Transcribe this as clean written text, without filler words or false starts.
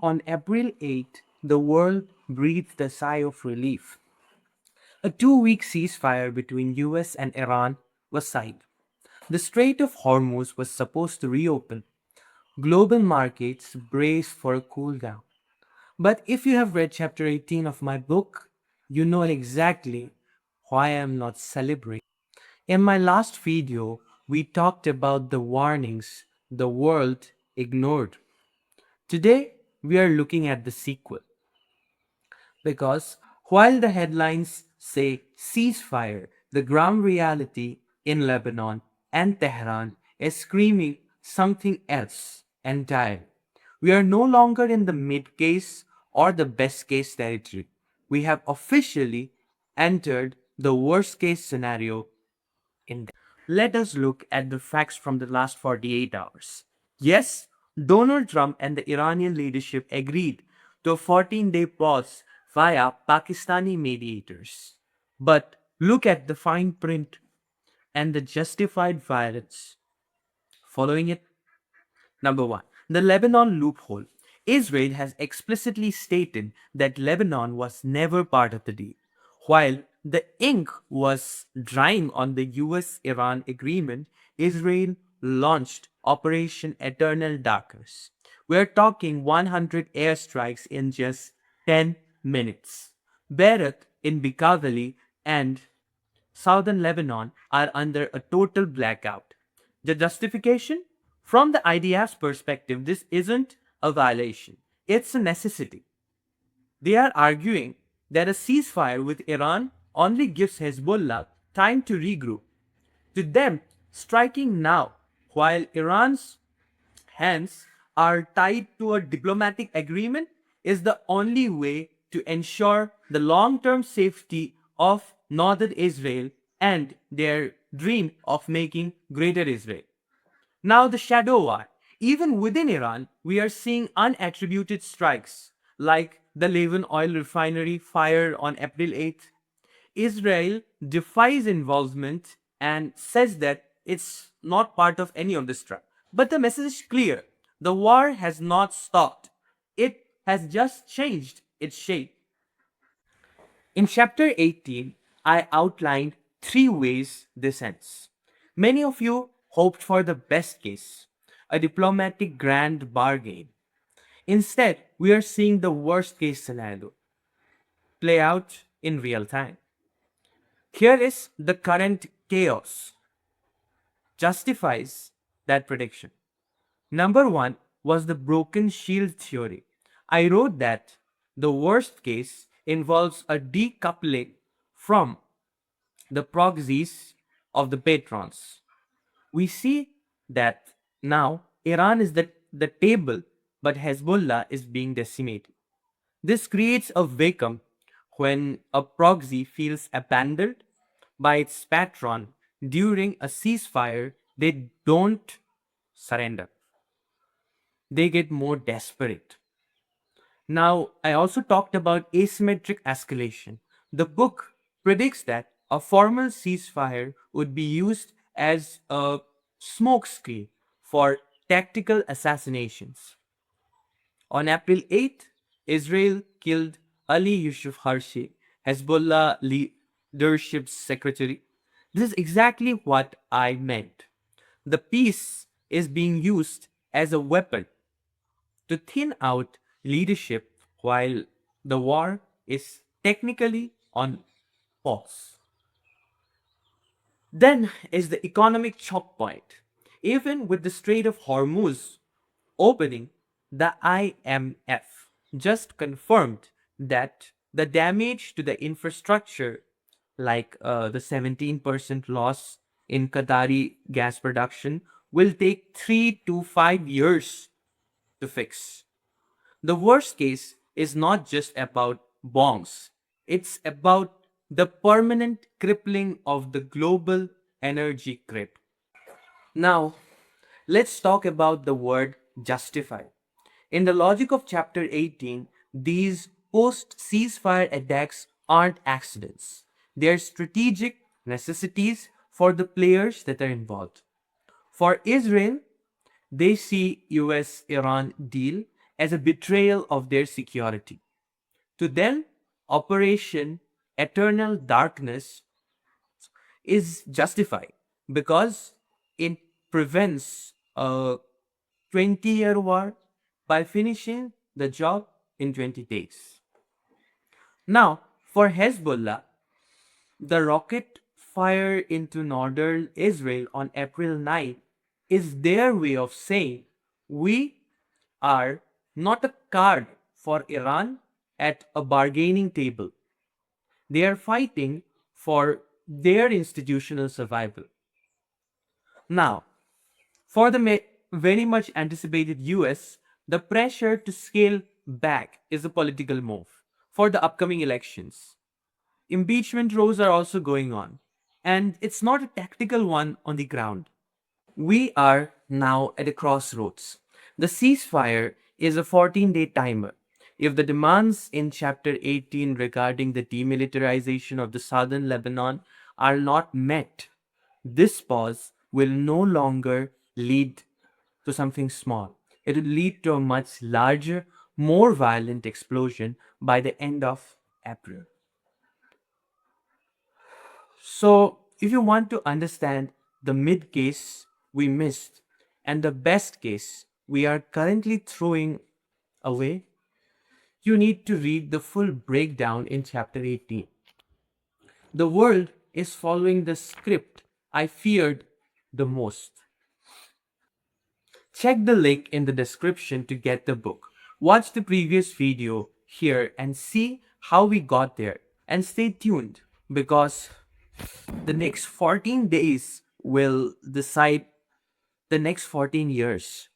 On April 8, the world breathed a sigh of relief. A 2 week ceasefire between US and Iran was signed. The Strait of Hormuz was supposed to reopen. Global markets braced for a cool down. But if you have read chapter 18 of my book, you know exactly why I am not celebrating. In my last video, we talked about the warnings the world ignored. Today, we are looking at the sequel. Because while the headlines say ceasefire, the ground reality in Lebanon and Tehran is screaming something else entirely. We are no longer in the mid case or the best case territory. We have officially entered the worst case scenario in. Let us look at the facts from the last 48 hours. Yes, Donald Trump and the Iranian leadership agreed to a 14-day pause via Pakistani mediators. But look at the fine print and the justified violence following it. Number one, the Lebanon loophole. Israel has explicitly stated that Lebanon was never part of the deal. While the ink was drying on the US Iran agreement, Israel launched Operation Eternal Darkness. We're talking 100 airstrikes in just 10 minutes. Beirut in Bikavali and southern Lebanon are under a total blackout. The justification? From the IDF's perspective, this isn't a violation, it's a necessity. They are arguing that a ceasefire with Iran only gives Hezbollah time to regroup. To them, striking now, while Iran's hands are tied to a diplomatic agreement, is the only way to ensure the long term safety of northern Israel and their dream of making greater Israel. Now, the shadow war. Even within Iran, we are seeing unattributed strikes, like the Lebanon oil refinery fire on April 8th. Israel defies involvement and says that it's not part of any of this strike. But the message is clear: the war has not stopped, it has just changed its shape. In chapter 18, I outlined three ways this ends. Many of you hoped for the best case, a diplomatic grand bargain. Instead, we are seeing the worst case scenario play out in real time. Here is the current chaos justifies that prediction. Number one was the broken shield theory. I wrote that the worst case involves a decoupling from the proxies of the patrons. We see that now Iran is the table, but Hezbollah is being decimated. This creates a vacuum when a proxy feels abandoned by its patron during a ceasefire. They don't surrender, they get more desperate. Now, I also talked about asymmetric escalation. The book predicts that a formal ceasefire would be used as a smokescreen for tactical assassinations. On April 8th, Israel killed Ali Yusuf Harshi, Hezbollah leadership secretary. This is exactly what I meant. The peace is being used as a weapon to thin out leadership while the war is technically on pause. Then is the economic choke point. Even with the Strait of Hormuz opening, the IMF just confirmed that the damage to the infrastructure, like the 17% loss in Qatari gas production, will take 3 to 5 years to fix. The worst case is not just about bonds, it's about the permanent crippling of the global energy grip. Now, let's talk about the word justify. In the logic of chapter 18, these post ceasefire attacks aren't accidents, they're strategic necessities for the players that are involved. For Israel, they see US Iran deal as a betrayal of their security. To them, Operation Eternal Darkness is justified because it prevents a 20-year war by finishing the job in 20 days. Now, for Hezbollah, the rocket fire into northern Israel on April 9 is their way of saying we are not a card for Iran at a bargaining table. They are fighting for their institutional survival. Now, for the very much anticipated US, the pressure to scale back is a political move for the upcoming elections. Impeachment rows are also going on, and it's not a tactical one on the ground. We are now at a crossroads. The ceasefire is a 14-day timer. If the demands in Chapter 18 regarding the demilitarization of the southern Lebanon are not met, this pause will no longer lead to something small. It will lead to a much larger, more violent explosion by the end of April. So, if you want to understand the mid case we missed and the best case we are currently throwing away, you need to read the full breakdown in chapter 18. The world is following the script I feared the most. Check the link in the description to get the book. Watch the previous video here and see how we got there. And stay tuned because the next 14 days will decide the next 14 years.